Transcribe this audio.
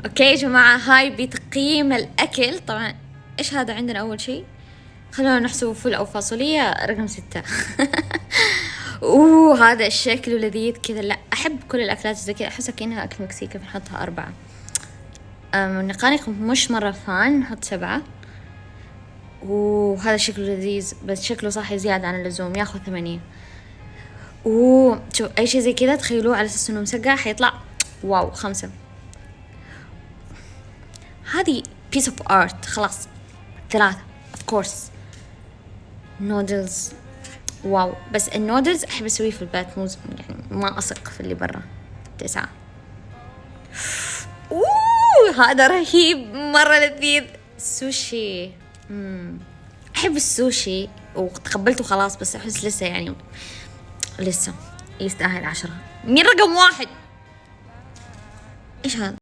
اوكي يا جماعة، هاي بتقييم الأكل. طبعا ايش هذا عندنا؟ أول شيء خلونا نحسبه فول أو فاصوليا، رقم 6. اوه هذا شكله لذيذ كذا. لا أحب كل الأكلات زي كذا، أحسها كأنها أكل مكسيكي، بنحطها 4. النقانق مش مرة فان، نحط 7. وهذا شكله لذيذ بس شكله صحي زيادة عن اللزوم، ياخذ 8. شوف أي شيء زي كذا تخيلوه على أساس إنه مسقع حيطلع واو 5. هذه piece of art خلاص 3 of course. نودلز واو، بس النودلز أحب أسويه في البيت، مو يعني ما أثق في اللي برا. 9. هذا رهيب مرة لذيذ. سوشي. أحب السوشي وتقبلته خلاص، بس أحس لسه يعني لسه يستاهل 10. مين رقم 1؟ إيش هذا؟